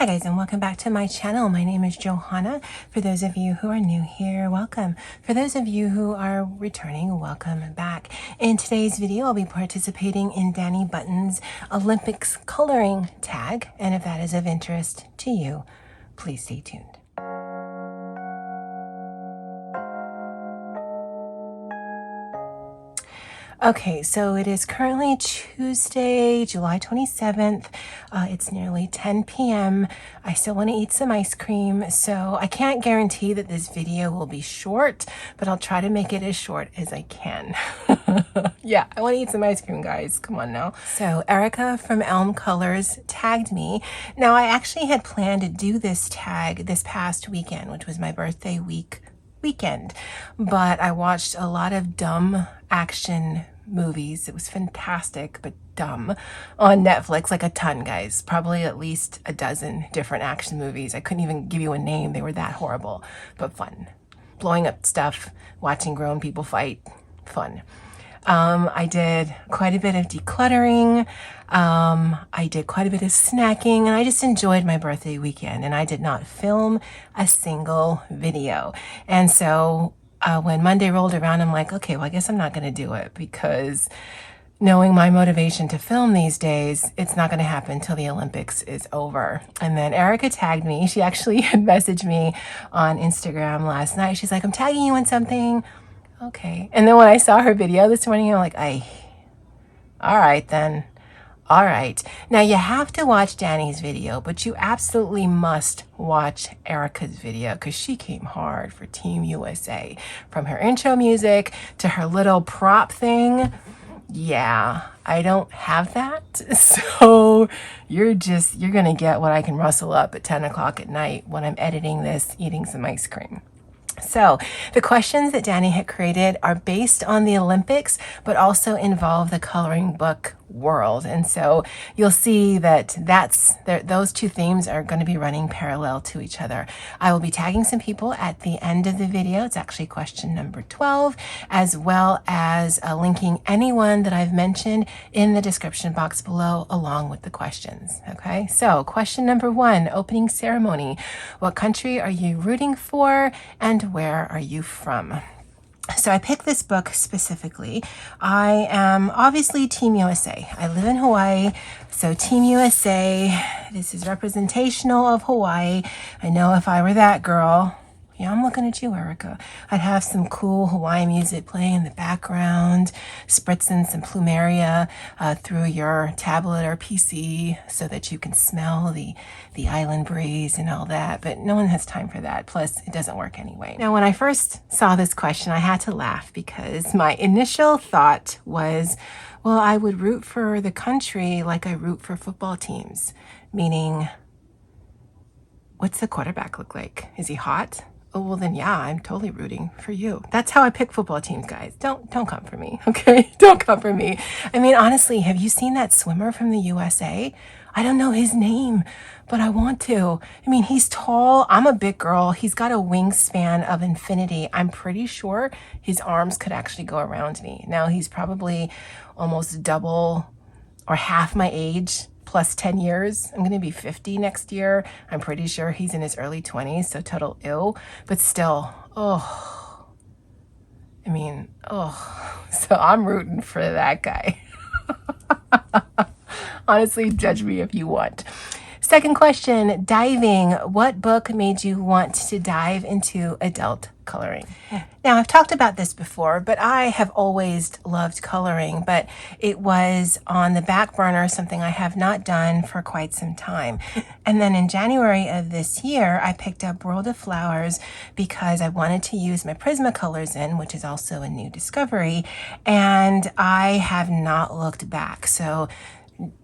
Hi guys, and welcome back to my channel. My name is Johanna. For those of you who are new here, welcome. For those of you who are returning, welcome back. In today's video, I'll be participating in Dani Button's Olympics coloring tag, and if that is of interest to you, please stay tuned. Okay, so it is currently Tuesday, July 27th. It's nearly 10 p.m. I still want to eat some ice cream, so I can't guarantee that this video will be short, but I'll try to make it as short as I can. Yeah, I want to eat some ice cream, guys. Come on now. So Erica from ElmColors tagged me. Now, I actually had planned to do this tag this past weekend, which was my birthday weekend, but I watched a lot of dumb action movies. It was fantastic, but dumb on Netflix, like a ton, guys. Probably at least a dozen different action movies. I couldn't even give you a name. They were that horrible, but fun. Blowing up stuff, watching grown people fight, fun. I did quite a bit of decluttering. I did quite a bit of snacking, and I just enjoyed my birthday weekend, and I did not film a single video. And so when Monday rolled around, I'm like, okay, well, I guess I'm not going to do it, because knowing my motivation to film these days, it's not going to happen until the Olympics is over. And then Erica tagged me. She actually had messaged me on Instagram last night. She's like, I'm tagging you in something. Okay. And then when I saw her video this morning, I'm like, all right then. All right. Now you have to watch Dani's video, but you absolutely must watch Erica's video, because she came hard for Team USA. From her intro music to her little prop thing. Yeah, I don't have that. So you're going to get what I can rustle up at 10 o'clock at night when I'm editing this, eating some ice cream. So the questions that Dani had created are based on the Olympics, but also involve the coloring book world. And so you'll see that those two themes are going to be running parallel to each other. I will be tagging some people at the end of the video. It's actually question number 12, as well as linking anyone that I've mentioned in the description box below, along with the questions. Okay, so question number 1, opening ceremony. What country are you rooting for, and where are you from? So I picked this book specifically. I am obviously Team USA. I live in Hawaii, so Team USA, this is representational of Hawaii. I know if I were that girl, yeah, I'm looking at you, Erica, I'd have some cool Hawaiian music playing in the background, spritzing some plumeria through your tablet or PC so that you can smell the island breeze and all that, but no one has time for that. Plus, it doesn't work anyway. Now, when I first saw this question, I had to laugh, because my initial thought was, well, I would root for the country like I root for football teams, meaning, what's the quarterback look like? Is he hot? Oh, well then, yeah, I'm totally rooting for you. That's how I pick football teams, guys. Don't come for me, okay? Don't come for me. I mean, honestly, have you seen that swimmer from the USA? I don't know his name, but I want to. I mean, he's tall. I'm a big girl. He's got a wingspan of infinity. I'm pretty sure his arms could actually go around me. Now, he's probably almost double or half my age, plus 10 years. I'm going to be 50 next year. I'm pretty sure he's in his early 20s, so total ew. But still, oh. I mean, oh. So I'm rooting for that guy. Honestly, judge me if you want. Second question, diving. What book made you want to dive into adult coloring? Now, I've talked about this before, but I have always loved coloring, but it was on the back burner, something I have not done for quite some time. And then in January of this year, I picked up World of Flowers because I wanted to use my Prismacolors in, which is also a new discovery, and I have not looked back. So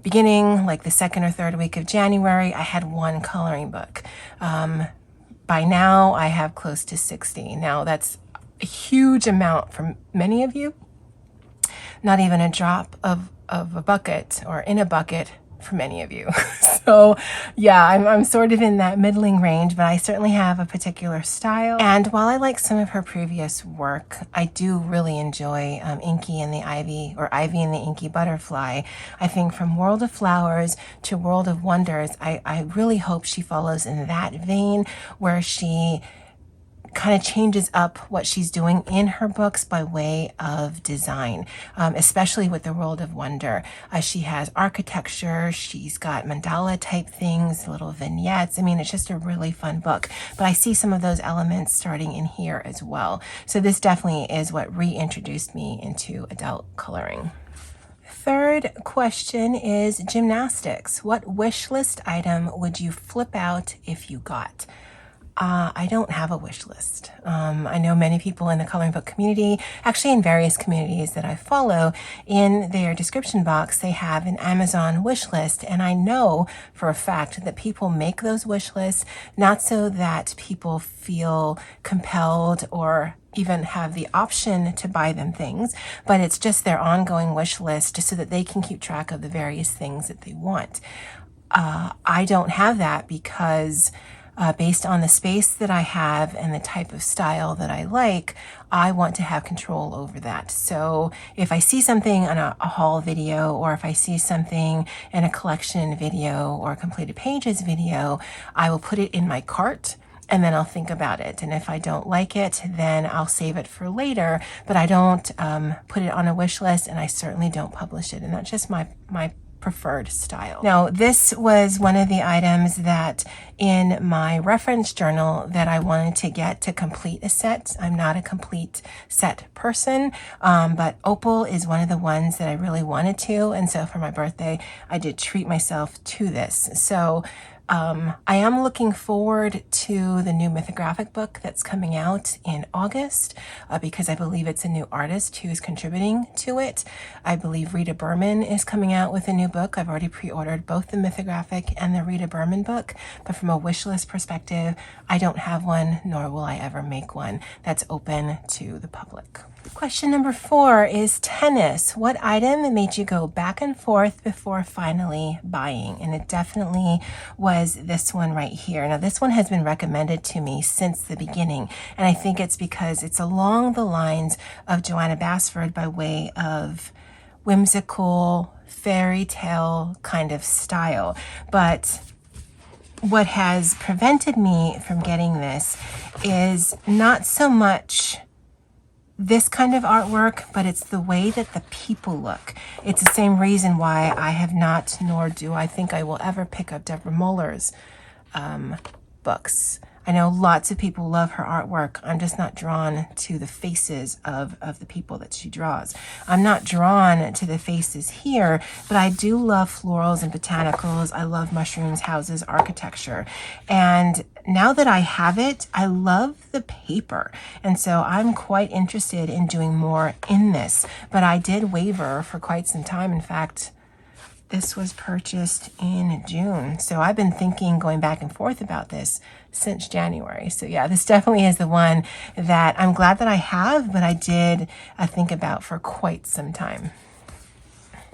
beginning like the second or third week of January, I had one coloring book. By now, I have close to 60. Now, that's a huge amount for many of you. Not even a drop of a bucket or in a bucket for many of you. So yeah, I'm sort of in that middling range, but I certainly have a particular style. And while I like some of her previous work, I do really enjoy Inky and the Ivy, or Ivy and the Inky Butterfly. I think from World of Flowers to World of Wonders, I really hope she follows in that vein where she kind of changes up what she's doing in her books by way of design, especially with the World of Wonder. She has architecture, she's got mandala type things, little vignettes. I mean, it's just a really fun book, but I see some of those elements starting in here as well. So this definitely is what reintroduced me into adult coloring. Third question is gymnastics. What wish list item would you flip out if you got? I don't have a wish list. I know many people in the coloring book community, actually in various communities that I follow, in their description box, they have an Amazon wish list. And I know for a fact that people make those wish lists, not so that people feel compelled or even have the option to buy them things, but it's just their ongoing wish list just so that they can keep track of the various things that they want. I don't have that because based on the space that I have and the type of style that I like, I want to have control over that. So if I see something on a haul video, or if I see something in a collection video or a completed pages video, I will put it in my cart and then I'll think about it. And if I don't like it, then I'll save it for later, but I don't put it on a wish list, and I certainly don't publish it. And that's just my preferred style. Now, this was one of the items that in my reference journal that I wanted to get to complete a set. I'm not a complete set person, but Opal is one of the ones that I really wanted to. And so for my birthday, I did treat myself to this. So I am looking forward to the new mythographic book that's coming out in August because I believe it's a new artist who's contributing to it. I believe Rita Berman is coming out with a new book. I've already pre-ordered both the mythographic and the Rita Berman book, but from a wish list perspective, I don't have one, nor will I ever make one that's open to the public. Question number 4 is tennis. What item made you go back and forth before finally buying? And it definitely was this one right here. Now, this one has been recommended to me since the beginning, and I think it's because it's along the lines of Joanna Basford by way of whimsical fairy tale kind of style. But what has prevented me from getting this is not so much this kind of artwork, but it's the way that the people look. It's the same reason why I have not, nor do I think I will ever pick up Deborah Muller's books. I know lots of people love her artwork. I'm just not drawn to the faces of the people that she draws. I'm not drawn to the faces here, but I do love florals and botanicals. I love mushrooms, houses, architecture. And now that I have it, I love the paper. And so I'm quite interested in doing more in this. But I did waver for quite some time. In fact, this was purchased in June. So I've been thinking, going back and forth about this since January. So yeah, this definitely is the one that I'm glad that I have, but I did think about for quite some time.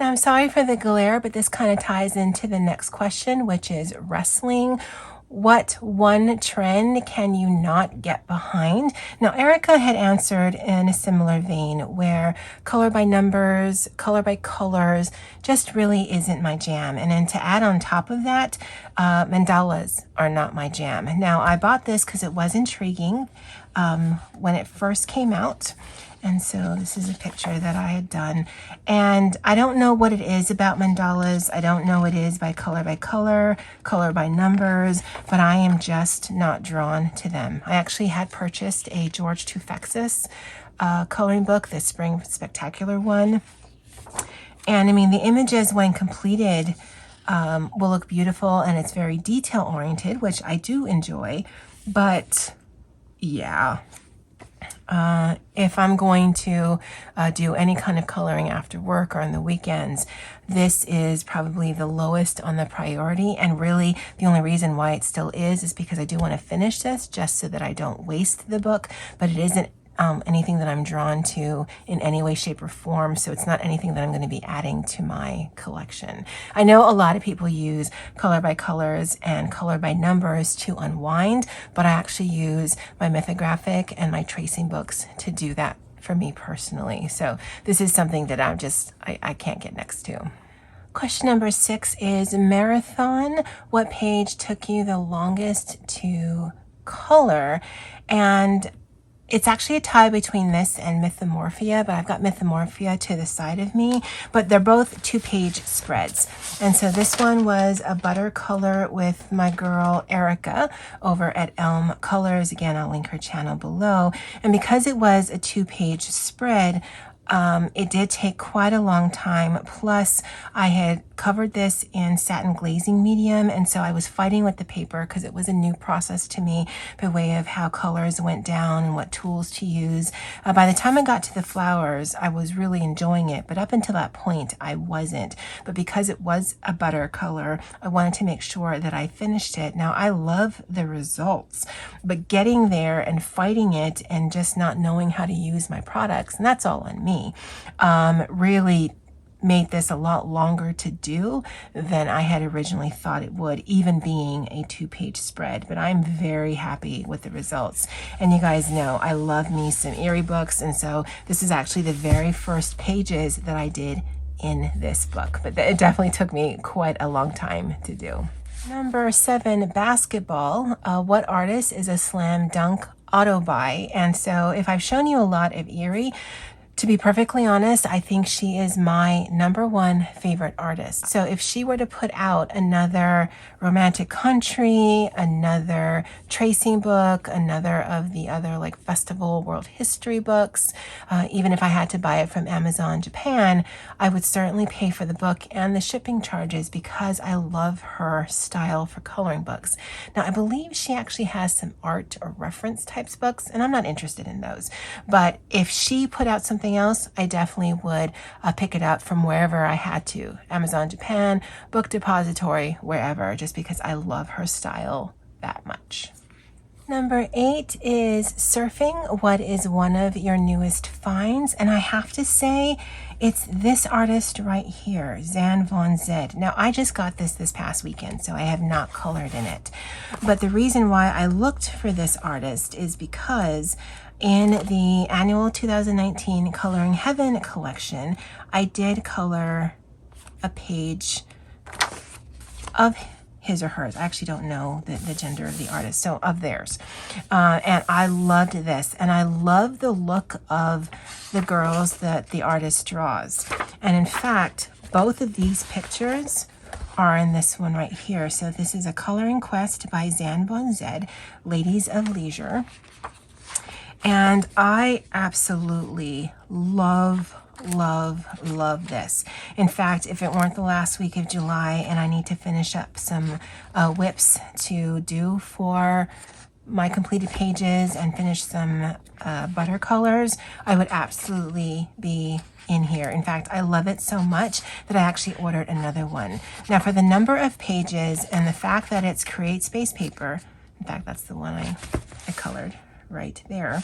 Now, I'm sorry for the glare, but this kind of ties into the next question, which is wrestling. What one trend can you not get behind? Now, Erica had answered in a similar vein where color by numbers, color by colors just really isn't my jam. And then to add on top of that, mandalas are not my jam. Now, I bought this because it was intriguing when it first came out. And so this is a picture that I had done. And I don't know what it is about mandalas. I don't know what it is by color, color by numbers, but I am just not drawn to them. I actually had purchased a George Tufexis coloring book, the Spring Spectacular one. And I mean, the images when completed will look beautiful, and it's very detail oriented, which I do enjoy, but yeah. If I'm going to do any kind of coloring after work or on the weekends, this is probably the lowest on the priority. And really the only reason why it still is because I do want to finish this just so that I don't waste the book, but it isn't anything that I'm drawn to in any way, shape, or form. So it's not anything that I'm going to be adding to my collection. I know a lot of people use color by colors and color by numbers to unwind, but I actually use my mythographic and my tracing books to do that for me personally. So this is something that I can't get next to. Question number 6 is marathon. What page took you the longest to color? And it's actually a tie between this and Mythomorphia, but I've got Mythomorphia to the side of me, but they're both 2-page spreads. And so this one was a butter color with my girl Erica over at ElmColors. Again, I'll link her channel below. And because it was a 2-page spread, it did take quite a long time. Plus, I had covered this in satin glazing medium, and so I was fighting with the paper because it was a new process to me by way of how colors went down and what tools to use. By the time I got to the flowers, I was really enjoying it, but up until that point, I wasn't. But because it was a butter color, I wanted to make sure that I finished it. Now, I love the results, but getting there and fighting it and just not knowing how to use my products, and that's all on me, really made this a lot longer to do than I had originally thought it would, even being a 2-page spread. But I'm very happy with the results. And you guys know I love me some Erie books, and so this is actually the very first pages that I did in this book. But it definitely took me quite a long time to do. Number 7, basketball. What artist is a slam dunk auto buy? And so if I've shown you a lot of Erie, to be perfectly honest, I think she is my number 1 favorite artist. So if she were to put out another romantic country, another tracing book, another of the other like festival world history books, even if I had to buy it from Amazon Japan, I would certainly pay for the book and the shipping charges because I love her style for coloring books. Now, I believe she actually has some art or reference types books, and I'm not interested in those. But if she put out something else, I definitely would pick it up from wherever I had to. Amazon Japan, Book Depository, wherever, just because I love her style that much. Number 8 is surfing. What is one of your newest finds? And I have to say, it's this artist right here, Zan Von Zed. Now, I just got this past weekend, so I have not colored in it. But the reason why I looked for this artist is because in the annual 2019 Coloring Heaven collection, I did color a page of his or hers. I actually don't know the gender of the artist, so of theirs. And I loved this. And I love the look of the girls that the artist draws. And in fact, both of these pictures are in this one right here. So this is a coloring quest by Zan Von Zed, Ladies of Leisure. And I absolutely love this. In fact, if it weren't the last week of July and I need to finish up some whips to do for my completed pages and finish some butter colors, I would absolutely be in here. In fact, I love it so much that I actually ordered another one. Now, for the number of pages and the fact that it's Create Space paper, in fact, that's the one I colored right there.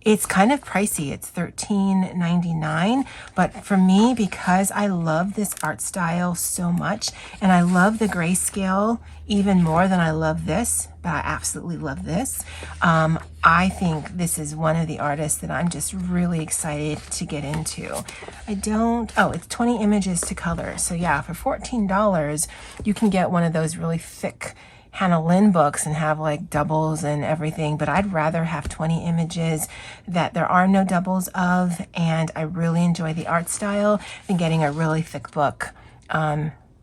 It's kind of pricey. It's $13.99, but for me, because I love this art style so much, and I love the grayscale even more than I love this, but I absolutely love this. I think this is one of the artists that I'm just really excited to get into. It's 20 images to color. So yeah, for $14, you can get one of those really thick Hannah Lynn books and have like doubles and everything, but I'd rather have 20 images that there are no doubles of, and I really enjoy the art style than getting a really thick book,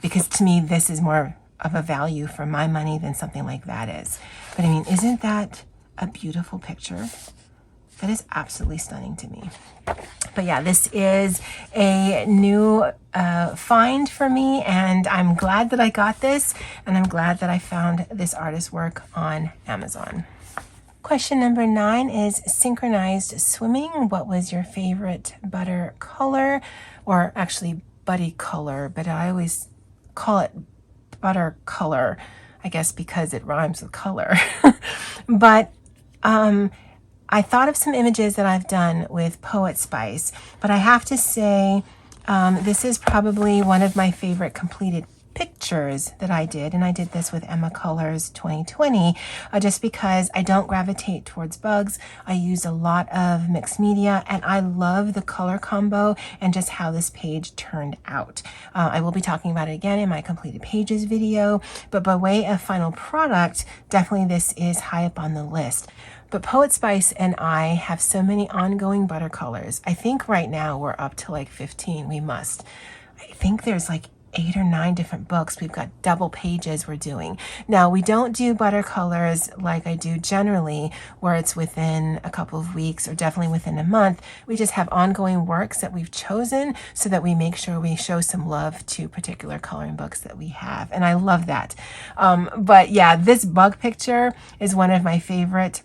because to me this is more of a value for my money than something like that is. But I mean, isn't that a beautiful picture? That is absolutely stunning to me. But yeah, this is a new find for me, and I'm glad that I got this, and I'm glad that I found this artist's work on Amazon. Question number 9 is synchronized swimming. What was your favorite butter color? Or actually buddy color, but I always call it butter color, I guess because it rhymes with color. But I thought of some images that I've done with Poet Spice, but I have to say this is probably one of my favorite completed pictures that I did, and I did this with ElmColors 2020 just because I don't gravitate towards bugs. I use a lot of mixed media, and I love the color combo and just how this page turned out. I will be talking about it again in my completed pages video, but by way of final product, definitely this is high up on the list. But Poet Spice and I have so many ongoing watercolors. I think right now we're up to like 15. I think there's like 8 or 9 different books. We've got double pages we're doing. Now, we don't do watercolors like I do generally, where it's within a couple of weeks or definitely within a month. We just have ongoing works that we've chosen so that we make sure we show some love to particular coloring books that we have. And I love that. But yeah, this bug picture is one of my favorite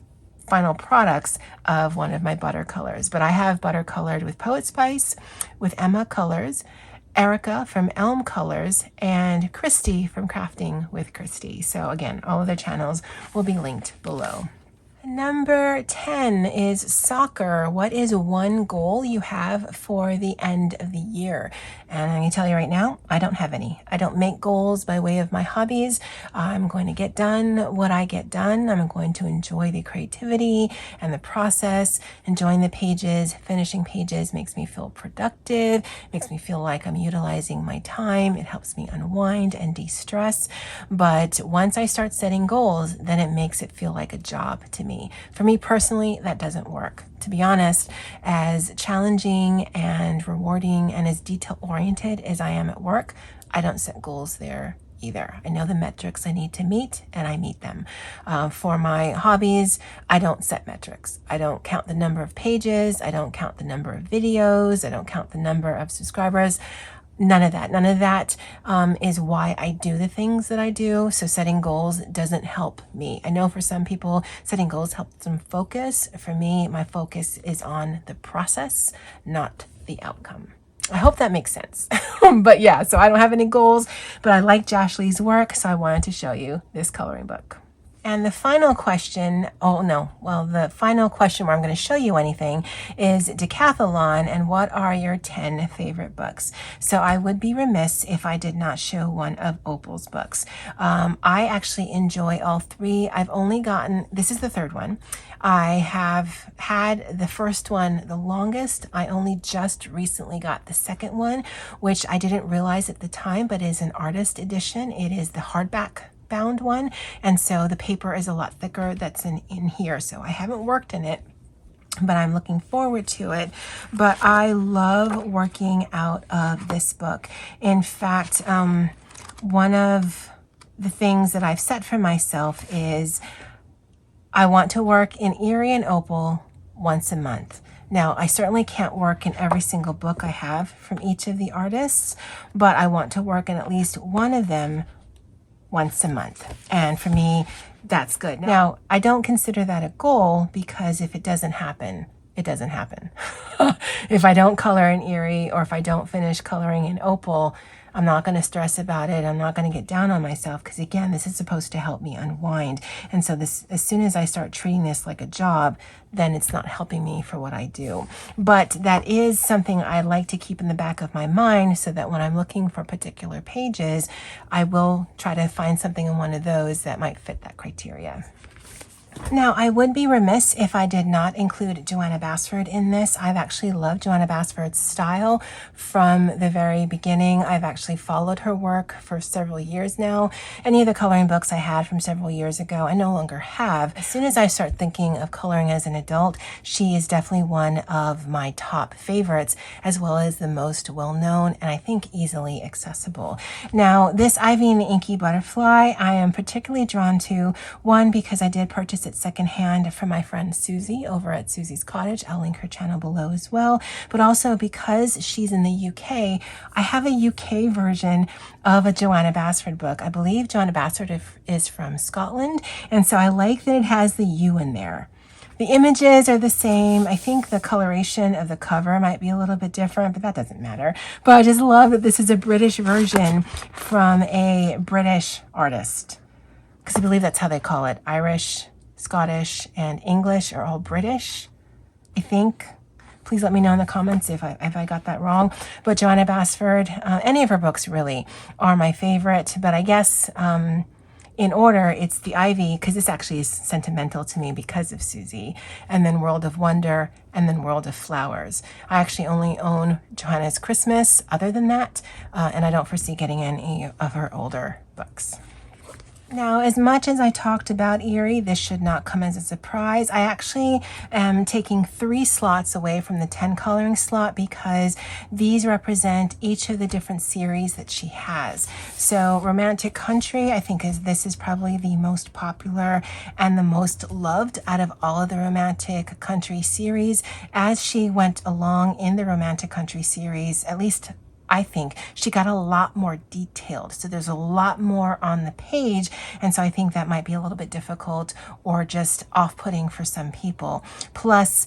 final products of one of my watercolors. But I have watercolored with Poet Spice, with ElmColors, Erica from ElmColors, and Christy from Crafting with Christy. So again, all of their channels will be linked below. Number 10 is soccer. What is one goal you have for the end of the year? And I'm going to tell you right now, I don't have any. I don't make goals by way of my hobbies. I'm going to get done what I get done. I'm going to enjoy the creativity and the process. Enjoying the pages, finishing pages makes me feel productive, makes me feel like I'm utilizing my time. It helps me unwind and de-stress. But once I start setting goals, then it makes it feel like a job to me. For me personally, that doesn't work. To be honest, as challenging and rewarding and as detail-oriented as I am at work, I don't set goals there either. I know the metrics I need to meet, and I meet them. For my hobbies, I don't set metrics. I don't count the number of pages. I don't count the number of videos. I don't count the number of subscribers. None of that. None of that is why I do the things that I do. So setting goals doesn't help me. I know for some people, setting goals helps them focus. For me, my focus is on the process, not the outcome. I hope that makes sense. But yeah, so I don't have any goals, but I like Josh Lee's work, so I wanted to show you this coloring book. And the final question, the final question where I'm going to show you anything is decathlon, and what are your 10 favorite books? So I would be remiss if I did not show one of Opal's books. I actually enjoy all 3. I've only gotten, this is the 3rd one. I have had the first one the longest. I only just recently got the 2nd one, which I didn't realize at the time, but is an artist edition. It is the hardback bound one, and so the paper is a lot thicker that's in here, so I haven't worked in it, but I'm looking forward to it. But I love working out of this book. In fact, one of the things that I've set for myself is I want to work in Erie and Opal once a month. Now, I certainly can't work in every single book I have from each of the artists, but I want to work in at least one of them once a month. And for me, that's good. Now, I don't consider that a goal because if it doesn't happen, it doesn't happen. If I don't color in Erie or if I don't finish coloring in Opal, I'm not going to stress about it. I'm not going to get down on myself because, again, this is supposed to help me unwind. And so this, as soon as I start treating this like a job, then it's not helping me for what I do. But that is something I like to keep in the back of my mind so that when I'm looking for particular pages, I will try to find something in one of those that might fit that criteria. Now, I would be remiss if I did not include Joanna Basford in this. I've actually loved Joanna Basford's style from the very beginning. I've actually followed her work for several years now. Any of the coloring books I had from several years ago, I no longer have. As soon as I start thinking of coloring as an adult, she is definitely one of my top favorites, as well as the most well-known and I think easily accessible. Now, this Ivy and the Inky Butterfly, I am particularly drawn to, one, because I did purchase it secondhand from my friend Susie over at Susie's Cottage. I'll link her channel below as well. But also because she's in the UK, I have a UK version of a Joanna Basford book. I believe Joanna Basford is from Scotland, and so I like that it has the U in there. The images are the same. I think the coloration of the cover might be a little bit different, but that doesn't matter. But I just love that this is a British version from a British artist, because I believe that's how they call it, Irish Scottish, and English are all British, I think. Please let me know in the comments if I got that wrong. But Joanna Basford, any of her books really are my favorite. But I guess in order, it's the Ivy, because this actually is sentimental to me because of Susie, and then World of Wonder, and then World of Flowers. I actually only own Joanna's Christmas other than that, and I don't foresee getting any of her older books. Now, as much as I talked about Erie, this should not come as a surprise. I actually am taking 3 slots away from the 10 coloring slot because these represent each of the different series that she has. So Romantic Country, I think this is probably the most popular and the most loved out of all of the Romantic Country series. As she went along in the Romantic Country series, at least I think she got a lot more detailed. So there's a lot more on the page. And so I think that might be a little bit difficult or just off-putting for some people. Plus,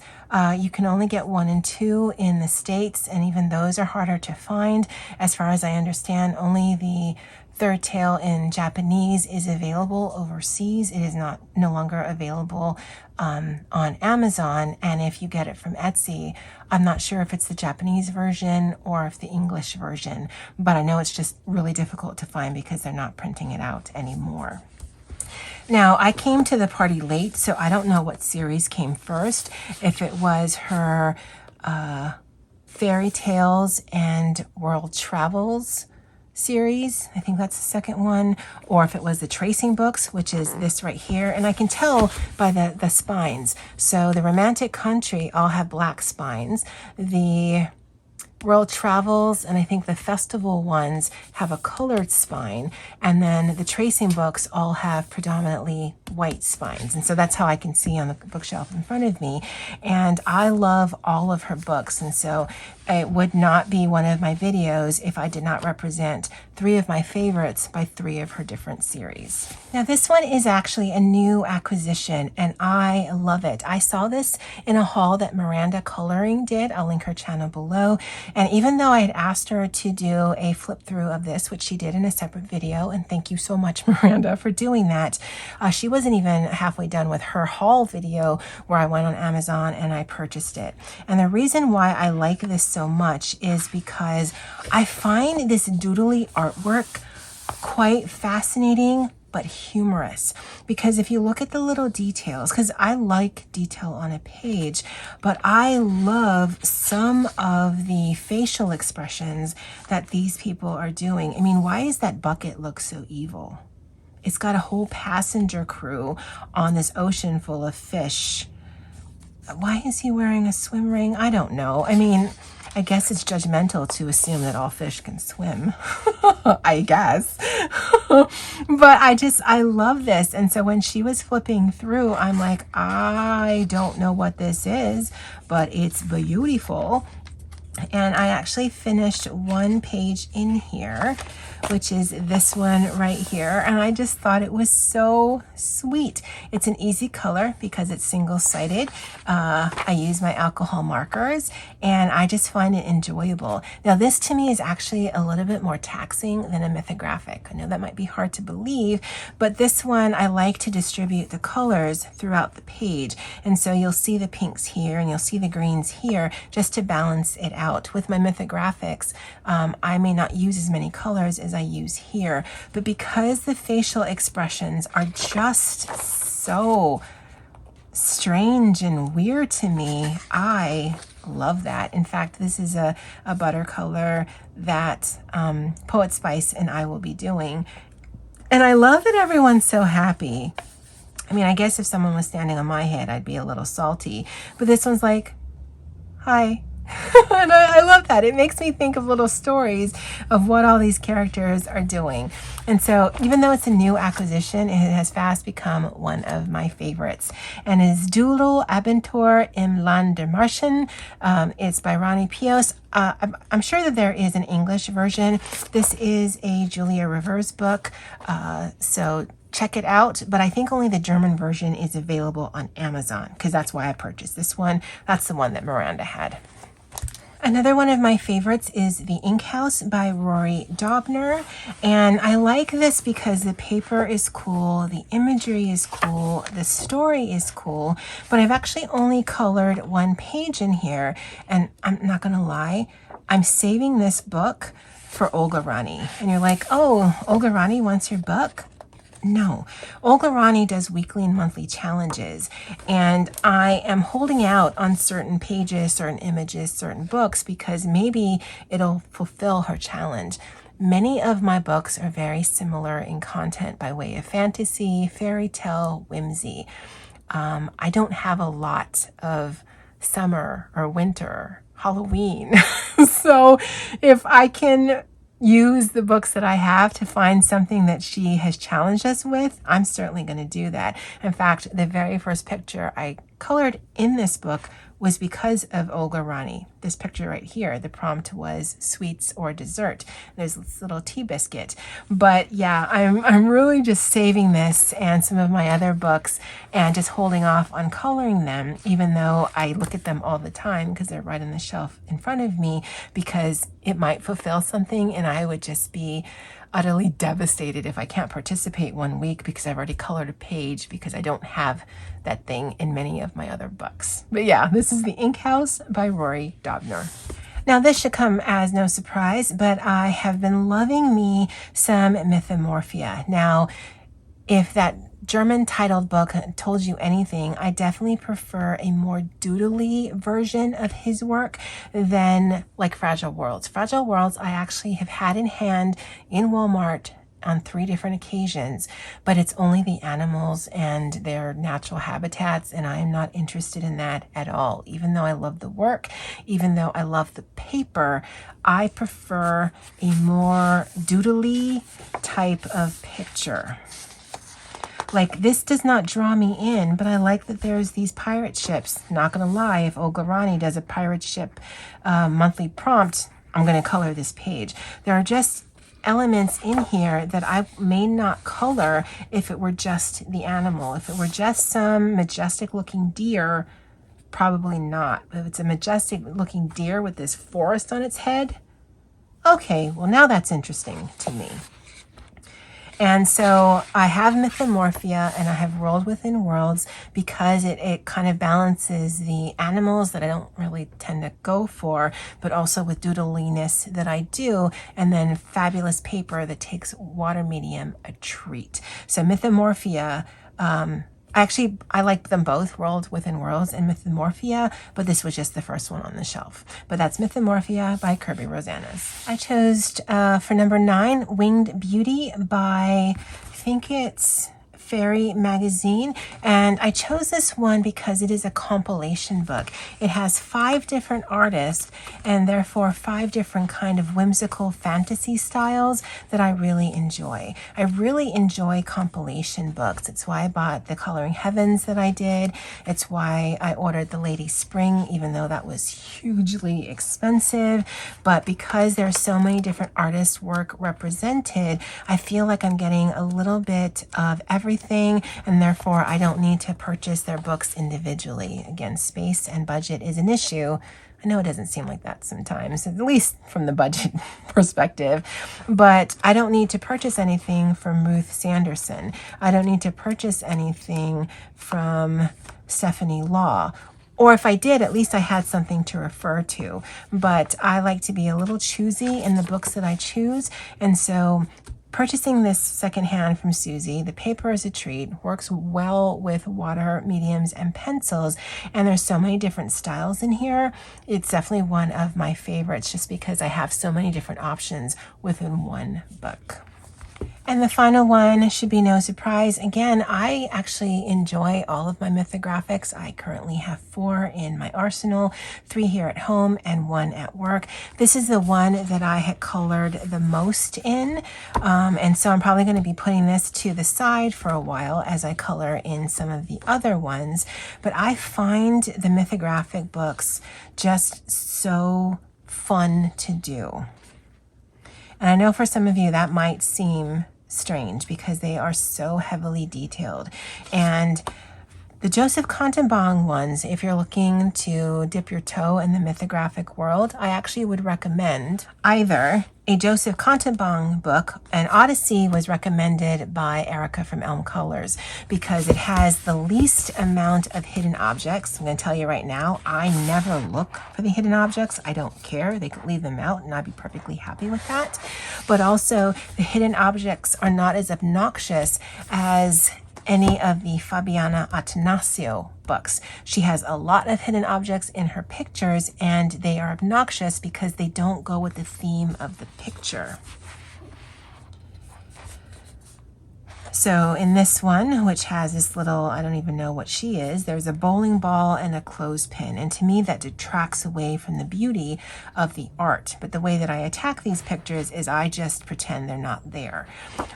you can only get 1 and 2 in the States, and even those are harder to find. As far as I understand, only the third tale in Japanese is available overseas. It is no longer available on Amazon. And if you get it from Etsy, I'm not sure if it's the Japanese version or if the English version, but I know it's just really difficult to find because they're not printing it out anymore. Now, I came to the party late, so I don't know what series came first. If it was her Fairy Tales and World Travels series, I think that's the second one, or if it was the tracing books, which is this right here. And I can tell by the spines. So the Romantic Country all have black spines. The World Travels and I think the festival ones have a colored spine, and then the tracing books all have predominantly white spines. And so that's how I can see on the bookshelf in front of me. And I love all of her books, and so it would not be one of my videos if I did not represent 3 of my favorites by 3 of her different series. Now this one is actually a new acquisition and I love it. I saw this in a haul that Miranda Coloring did. I'll link her channel below. And even though I had asked her to do a flip through of this, which she did in a separate video, and thank you so much, Miranda, for doing that, she wasn't even halfway done with her haul video where I went on Amazon and I purchased it. And the reason why I like this so much is because I find this doodly artwork quite fascinating but humorous, because if you look at the little details, because I like detail on a page, but I love some of the facial expressions that these people are doing. I mean, why does that bucket look so evil? It's got a whole passenger crew on this ocean full of fish. Why is he wearing a swim ring? I don't know. I mean, I guess it's judgmental to assume that all fish can swim, I guess. But I love this. And so when she was flipping through, I'm like, I don't know what this is, but it's beautiful. And I actually finished 1 page in here, which is this one right here. And I just thought it was so sweet. It's an easy color because it's single-sided. I use my alcohol markers and I just find it enjoyable. Now this to me is actually a little bit more taxing than a mythographic. I know that might be hard to believe, but this one I like to distribute the colors throughout the page. And so you'll see the pinks here and you'll see the greens here just to balance it out. With my mythographics, I may not use as many colors as I use here, but because the facial expressions are just so strange and weird to me, I love that. In fact, this is a butter color that Poet Spice and I will be doing. And I love that everyone's so happy. I mean, I guess if someone was standing on my head, I'd be a little salty, but this one's like, hi. And I love that. It makes me think of little stories of what all these characters are doing. And so even though it's a new acquisition, it has fast become one of my favorites. And it is Doodle Abenteuer im Land der Märchen. It's by Ronnie Pios. I'm sure that there is an English version. This is a Julia Rivers book. So check it out, but I think only the German version is available on Amazon because that's why I purchased this one. That's the one that Miranda had. Another one of my favorites is The Ink House by Rory Dobner. And I like this because the paper is cool, the imagery is cool, the story is cool, but I've actually only colored one page in here. And I'm not gonna lie, I'm saving this book for Olga Rani. And you're like, oh, Olga Rani wants your book? No, Olga Rani does weekly and monthly challenges, and I am holding out on certain pages, certain images, certain books because maybe it'll fulfill her challenge. Many of my books are very similar in content by way of fantasy, fairy tale, whimsy. I don't have a lot of summer or winter, Halloween. So if I can use the books that I have to find something that she has challenged us with, I'm certainly going to do that. In fact, the very first picture I colored in this book was because of Olga Rani. This picture right here, the prompt was sweets or dessert. There's this little tea biscuit. But yeah, I'm really just saving this and some of my other books and just holding off on coloring them, even though I look at them all the time because they're right on the shelf in front of me, because it might fulfill something and I would just be utterly devastated if I can't participate one week because I've already colored a page because I don't have that thing in many of my other books. But yeah, this is The Ink House by Rory Dobner. Now this should come as no surprise, but I have been loving me some Mythomorphia. Now, if that German titled book told you anything, I definitely prefer a more doodly version of his work than like Fragile Worlds. Fragile Worlds I actually have had in hand in Walmart on 3 different occasions, but it's only the animals and their natural habitats, and I am not interested in that at all. Even though I love the work, even though I love the paper, I prefer a more doodly type of picture. Like, this does not draw me in, but I like that there's these pirate ships. Not gonna lie, if Olga Rani does a pirate ship monthly prompt, I'm gonna color this page. There are just elements in here that I may not color if it were just the animal. If it were just some majestic looking deer, probably not. But if it's a majestic looking deer with this forest on its head, okay, well now that's interesting to me. And so I have Mythomorphia and I have World Within Worlds because it kind of balances the animals that I don't really tend to go for, but also with doodliness that I do, and then fabulous paper that takes water medium a treat. So Mythomorphia, I like them both, World Within Worlds and Mythomorphia, but this was just the first one on the shelf. But that's Mythomorphia by Kirby Rosanas. I chose for number 9, Winged Beauty by, I think it's Fairy Magazine, and I chose this one because it is a compilation book. It has 5 different artists and therefore 5 different kind of whimsical fantasy styles that I really enjoy. I really enjoy compilation books. It's why I bought the Coloring Heavens that I did. It's why I ordered the Lady Spring, even though that was hugely expensive. But because there's so many different artists' work represented, I feel like I'm getting a little bit of everything, and therefore I don't need to purchase their books individually. Again, space and budget is an issue. I know it doesn't seem like that sometimes, at least from the budget perspective, but I don't need to purchase anything from Ruth Sanderson. I don't need to purchase anything from Stephanie Law. Or if I did, at least I had something to refer to. But I like to be a little choosy in the books that I choose, and so purchasing this secondhand from Susie, the paper is a treat, works well with water mediums and pencils, and there's so many different styles in here. It's definitely one of my favorites just because I have so many different options within one book. And the final one should be no surprise. Again, I actually enjoy all of my mythographics. I currently have 4 in my arsenal, 3 here at home and 1 at work. This is the one that I had colored the most in. And so I'm probably going to be putting this to the side for a while as I color in some of the other ones. But I find the mythographic books just so fun to do. And I know for some of you that might seem strange because they are so heavily detailed. And The Joseph Contenbong ones, if you're looking to dip your toe in the mythographic world, I actually would recommend either a Joseph Contenbong book. An Odyssey was recommended by Erica from ElmColors because it has the least amount of hidden objects. I'm going to tell you right now, I never look for the hidden objects. I don't care. They could leave them out and I'd be perfectly happy with that. But also, the hidden objects are not as obnoxious as any of the Fabiana Attanasio books. She has a lot of hidden objects in her pictures and they are obnoxious because they don't go with the theme of the picture. So in this one, which has this little, I don't even know what she is, there's a bowling ball and a clothespin. And to me, that detracts away from the beauty of the art. But the way that I attack these pictures is I just pretend they're not there.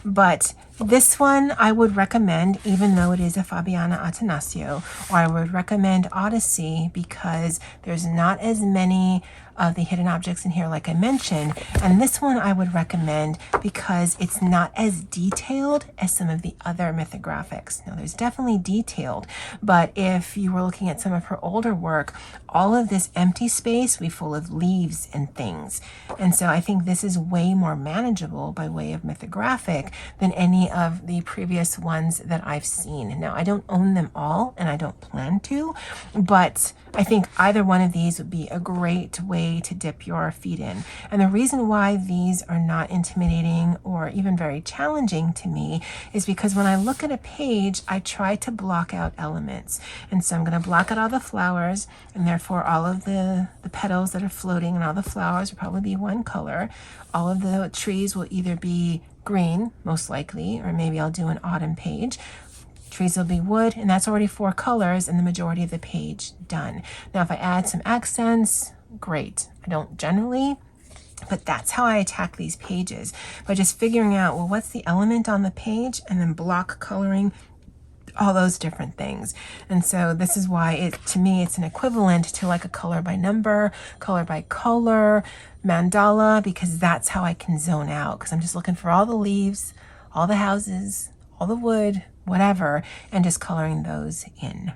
But this one I would recommend, even though it is a Fabiana Attanasio, or I would recommend Odyssey because there's not as many of the hidden objects in here like I mentioned. And this one I would recommend because it's not as detailed as some of the other mythographics. Now there's definitely detailed, but if you were looking at some of her older work, all of this empty space would be full of leaves and things. And so I think this is way more manageable by way of mythographic than any of the previous ones that I've seen. Now I don't own them all and I don't plan to, but I think either one of these would be a great way to dip your feet in. And the reason why these are not intimidating or even very challenging to me is because when I look at a page, I try to block out elements. And so I'm going to block out all the flowers, and therefore all of the petals that are floating and all the flowers will probably be one color. All of the trees will either be green, most likely, or maybe I'll do an autumn page. Trees will be wood, and that's already 4 colors and the majority of the page done. Now, if I add some accents, great. I don't generally, but that's how I attack these pages, by just figuring out, well, what's the element on the page, and then block coloring all those different things. And so this is why to me, it's an equivalent to like a color by number, color by color, mandala, because that's how I can zone out, because I'm just looking for all the leaves, all the houses, all the wood, whatever, and just coloring those in.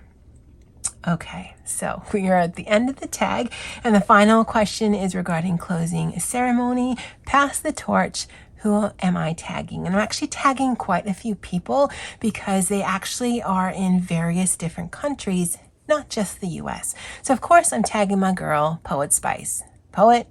Okay, so we are at the end of the tag, and the final question is regarding closing ceremony. Pass the torch. Who am I tagging? And I'm actually tagging quite a few people because they actually are in various different countries, not just the US. So of course I'm tagging my girl, Poet Spice. Poet,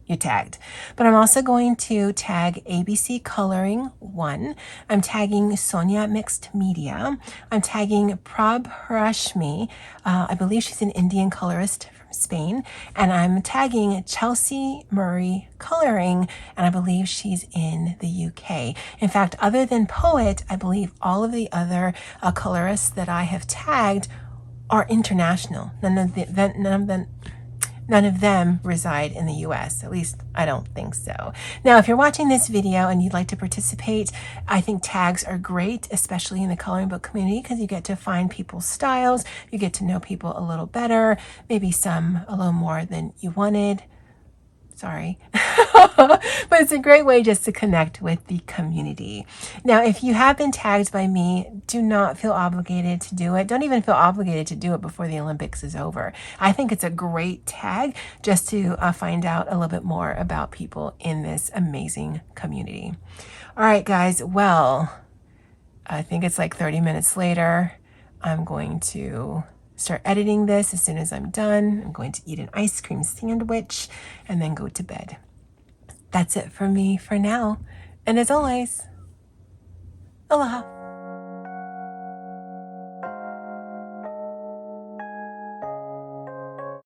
you tagged. But I'm also going to tag ABC Coloring 1. I'm tagging Sonia Mixed Media. I'm tagging Prab Harashmi. I believe she's an Indian colorist from Spain. And I'm tagging Chelsea Murray Coloring, and I believe she's in the UK. In fact, other than Poet, I believe all of the other colorists that I have tagged are international. None of them reside in the US. At least I don't think so. Now, if you're watching this video and you'd like to participate, I think tags are great, especially in the coloring book community, because you get to find people's styles, you get to know people a little better, maybe some a little more than you wanted. Sorry. But it's a great way just to connect with the community. Now, if you have been tagged by me, do not feel obligated to do it. Don't even feel obligated to do it before the Olympics is over. I think it's a great tag just to find out a little bit more about people in this amazing community. All right, guys. Well, I think it's like 30 minutes later. I'm going to start editing this as soon as I'm done. I'm going to eat an ice cream sandwich and then go to bed. That's it for me for now. And as always, aloha.